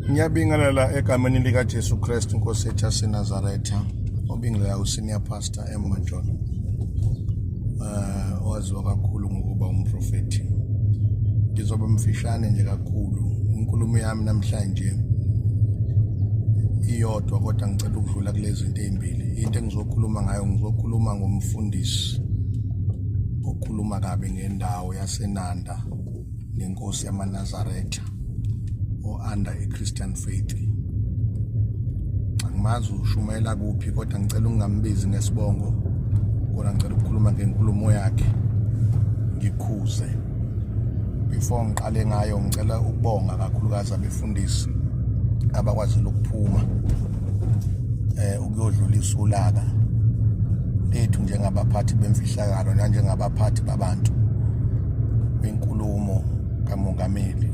Ngiyabingelela egameni lika Jesu Kristu Nkosi yethu yaseNazaretha. Obingelela usenior pastor Emmanjolo. Owaziwa kakhulu ngokuba umprofeti. Ngizoba mfishane nje kakhulu. Inkulumo yami namhlanje iyodwa kodwa ngicela ukudlula kulezi zinto ezimbili. Into engizokhuluma ngayo ngizokhuluma ngomfundisi okhuluma kabi ngendawo yaseNanda nenkosi yamaNazaretha under iChristian faith. Angimazi ushumayela kuphi kodwa ngicela ungambizi ngesibongo kodwa ngicela ukukhuluma ngenkulumo yakhe ngikhuze. Before ngiqale ngayo ngicela ukubonga kakhulukazi abefundisi abakwazile ukuphuma ukuyodlulisa ulaka lethu njengabaphathi bemfihlakalo nanjengabaphathi babantu benkulumo kamongameli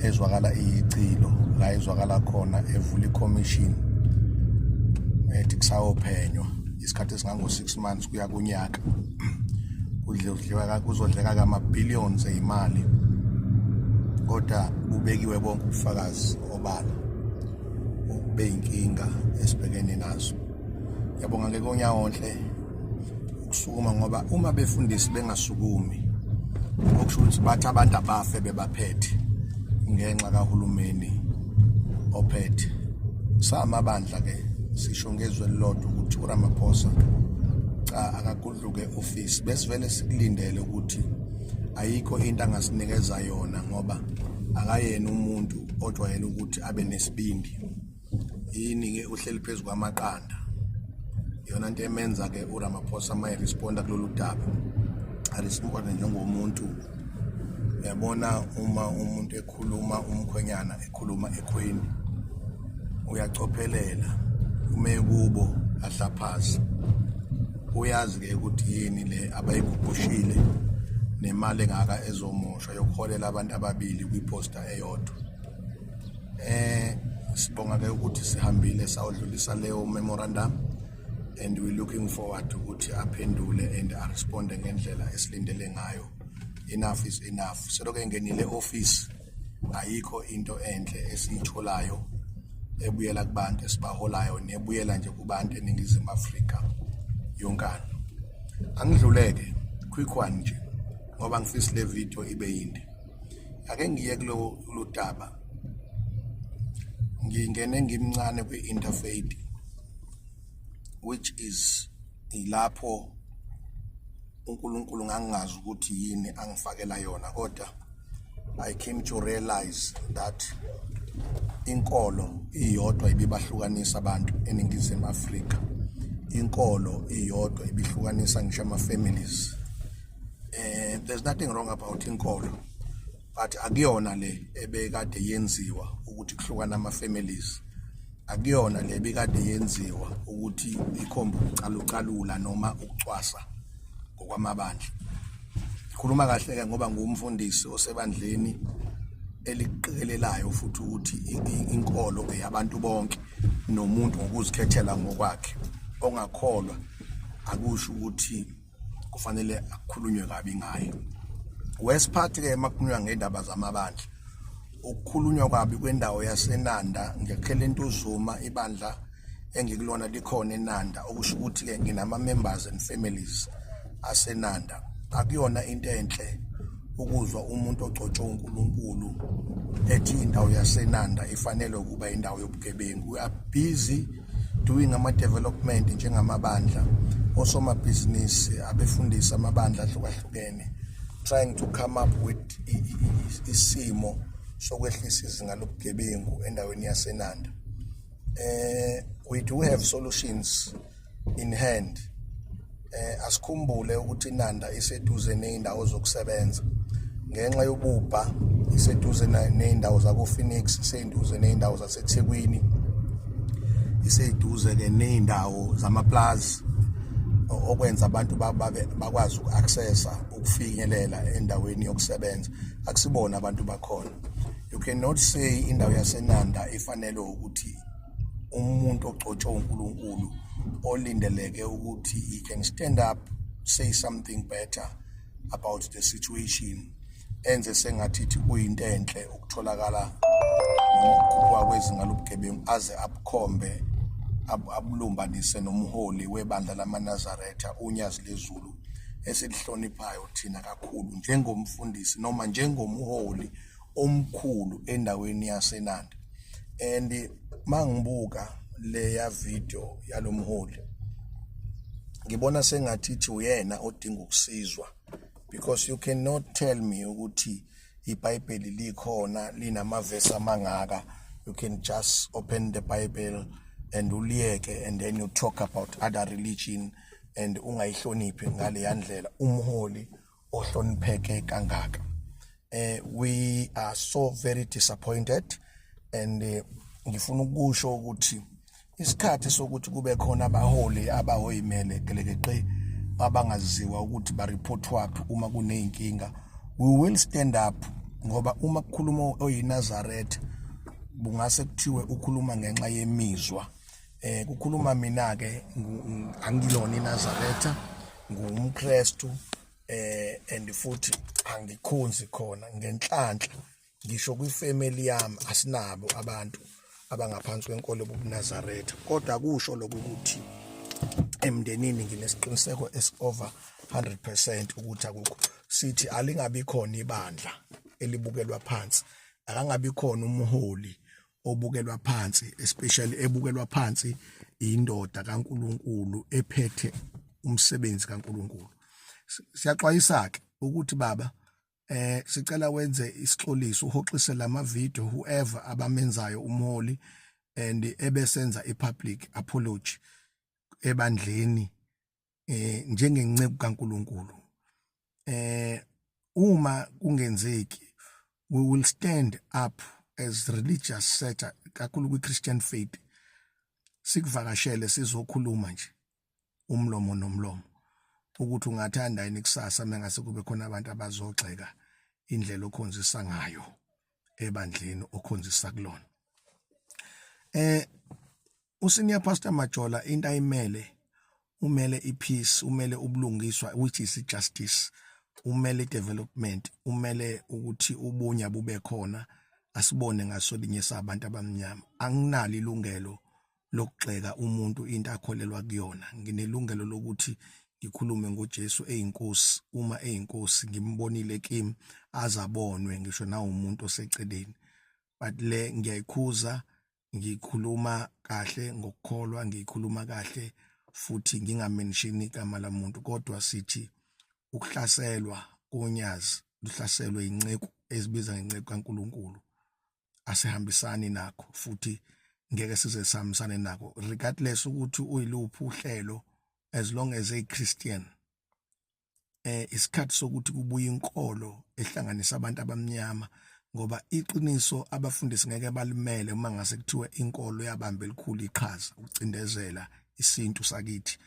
ezwakala iyicilo la ezwakala khona evula iCommission ethi kusawophenywa isikhathi esingango 6 months kuya kunyaka kuzodleka kama-billions eyimali kodwa kubekiwe bonke ubufakazi obala ukube inkinga esibhekene nazo. Ngiyabonga ngekonyaonhle ukusukuma ngoba uma befundisi bengasukumi okusho ukuthi bathi abantu abafe bebaphethe ngenxa kahulumeni ophethe samabandla ke sisho ngezwe lilodwa ukuthi uRamaphosa cha akagudluke office besivele sikulindele ukuthi ayikho into angasinikeza yona ngoba akayena umuntu odwayele ukuthi abe nesibindi yini ke uhleli phezulu kwamaqanda yona into emenza ke uRamaphosa maye responda kulolu daba arisiphoda njengomuntu. Uyabona uma umuntu ekhuluma umkhwenyana ekhuluma ekhweni uyacophelela ume kubo ahlaphaza uyazi ke ukuthi yini le abayigugushile nemali engaka ezomosha yokuholela abantu ababili kwiposta eyodwa. Sibonga ke ukuthi sihambile sawudlulisa leyo memorandum and we looking forward ukuthi aphendule and aresponde ngendlela esilindele ngayo. Enough is enough. Seloke ngenile office ayikho into enhle esiyitholayo ebuyela kubantu esibaholayo nebuyela nje kubantu eNingizimu Afrika yonkana. Angidluleke quick one nje ngoba ngifisa le video ibe yinde. Ake ngiye kulo daba. Ngingene ngimncane kwi-interfaith which is ilapho uNkulunkulu ngangazi ukuthi yini angifakela yona kodwa I came to realize that inkolo iyodwa ibibahlukanisa abantu eNingizimu Afrika. Inkolo iyodwa ibihlukanisa ngisho ama-families. There's nothing wrong about inkolo but akuyona le ebekade yenziwa ukuthi kuhlukana ama-families. Akuyona le ebekade yenziwa ukuthi ikhomba ukucalucalula noma ukucwasa ngokwamabandla. Khuluma kahle ke ngoba ngumfundisi osebandleni eliqikelelayo futhi ukuthi inkolo ke yabantu bonke nomuntu ngokuzikhethela ngokwakhe ongakholwa akusho ukuthi kufanele akukhulunywe kabi ngayo. Wesiphathi ke emakhulunywa ngendaba zamabandla ukukhulunywa kabi kwendawo yaseNanda ngekhele intuzuma ibandla engikulona likhona eNanda okusho ukuthi ke nginama members and families aseNanda. Akuyona into enhle ukuzwa umuntu ogcotshwe uNkulunkulu ethi indawo yaseNanda ifanele ukuba indawo yobugebengu. We are busy doing ama-development njengamabandla osomabhizinisi abefundisa amabandla ahlukahlukene trying to come up with isimo sokwehlisa izinga lobugebengu endaweni yaseNanda. We do have solutions in hand. Asikhumbule ukuthi iNanda iseduze neindawo zokusebenza ngenxa yobubha iseduze neindawo zakoPhoenix iseduze neindawo zaseThekwini iseduze ke neindawo zamaplaza okwenza abantu bakwazi ukuaccessa ukufinyelela endaweni yokusebenza. Akusibona abantu bakhona. You cannot say indawo yaseNanda ifanele ukuthi umuntu ogcotshwe uNkulunkulu olindeleke ukuthi he can stand up, say something better about the situation enze sengathi kuyinto enhle ukutholakala ukukhuphuka kwezinga lobugebengu aze abukhombe abulumbanise nomholi webandla lamaNazaretha unyazi lezulu esilihloniphayo thina kakhulu njengomfundisi noma njengomholi omkhulu endaweni yaseNanda. And mangibuka leya video yalomholi ngibona sengathi uyena odinga ukusizwa, because you cannot tell me ukuthi iBhayibheli likhona linamavesi amangaka. You can just open the Bible and uliyeke and then you talk about other religion and ungayihloniphi ngale yandlela umholi ohlonipheke kangaka. We are so very disappointed and ngifuna ukusho ukuthi isikhathi sokuthi kube khona abaholi abahoyimele gelekeqe abangaziwa ukuthi ba-report waphi uma kuneyinkinga. We will stand up ngoba uma kukhuluma oyinazaretha bungase kuthiwe ukhuluma ngenxa yemizwa. Kukhuluma mina ke angilona iNazaretha, ngumKristu and futhi angikhonzi khona ngenhlanhla. Ngisho kwifamily yami asinabo abantu abangaphansi kwenkolo yobuNazaretha, kodwa kusho lokho ukuthi emndenini nginesiqiniseko esi-over 100% ukuthi akukho. Sithi alingabi khona ibandla elibukelwa phansi, akangabi khona umholi obukelwa phansi, especially ebukelwa phansi indoda kaNkulunkulu ephethe umsebenzi kaNkulunkulu. Siyaxwayisa ke ukuthi baba sicela wenze isixoliso uhoxise lama video whoever abamenzayo umholi and ebesenza ipublic apology ebandleni njengenceku kaNkulunkulu. Uma kungenzeki we will stand up as religious sector kakhulu kwi-Christian faith, sikuvakashele sizokhuluma nje umlomo nomlomo ukuthi ungathanda yini kusasa mengase kube khona abantu abazogxeka indlela okhonzisa ngayo ebandleni okhonzisa kulona. Usenior Pastor Majola into ayimele umele ipeace, umele ubulungiswa which is justice, umele development, umele ukuthi ubunya bube khona asibone ngasolinye sabantu abamnyama. Anginalo ilungelo lokugxeka umuntu into akholelwa kuyona. Nginelungelo lokuthi ngikhulume ngoJesu eyinkosi, uma eyinkosi ngimbonile kimi azabonwe ngisho na umuntu oseceleni. But le ngiyayikhuza, ngikhuluma kahle ngokukholwa, ngikhuluma kahle futhi ngingamention igama lamuntu, kodwa sithi ukuhlaselwa konyazi luhlaselwe inceku ezibiza ngenceku kaNkulunkulu asihambisani nakho futhi ngeke size sihambisane nakho regardless ukuthi uyiluphi uhlelo, as long as a Christian. Isikhathi sokuthi kubuye inkolo ehlanganisa abantu abamnyama, ngoba iqiniso abafundisi ngeke balimele uma ngase kuthiwe inkolo yabamba elikhulu iqhaza ukucindezela isintu sakithi,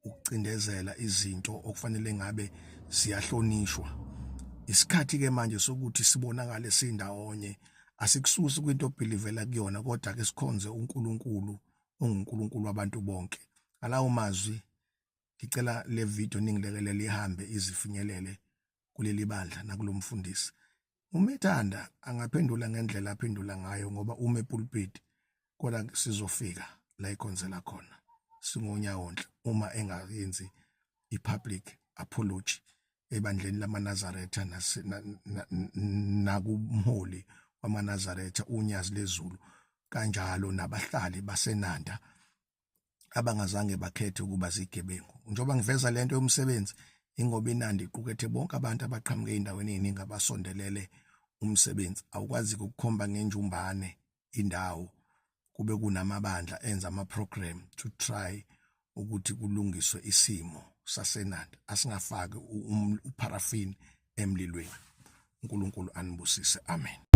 ukucindezela izinto okufanele ngabe siyahlonishwa. Isikhathi ke manje sokuthi sibonakale sindawonye, asikususi kwinto obhilivela kuyona, kodwa ke sikhonze uNkulunkulu onguNkulunkulu wabantu bonke. Alawo mazwi ngicela le video ningilekele lihambe izifinyelele kuleli bandla nakulomfundisi. Umethanda angaphendula ngendlela aphendula ngayo ngoba uma epulpit, kodwa sizofika la ikhonzela khona singonyawonhle uma engayenzi ipublic apology ebandleni lamaNazaretha nakumholi wamaNazaretha unyazi lezulu, kanjalo nabahlali baseNanda abangazange bakhethe ukuba zigebengu. Njoba ngiveza lento yomsebenzi ingoba iNanda iqukethe bonke abantu abaqhamuke endaweni eziningi abasondelele umsebenzi. Awukwazi ukukhomba ngenjumbane indawo kube kunamabandla enza ama-program to try ukuthi kulungiswe isimo saseNanda, asingafaki uparafini emlilweni. uNkulunkulu anibusise, amen.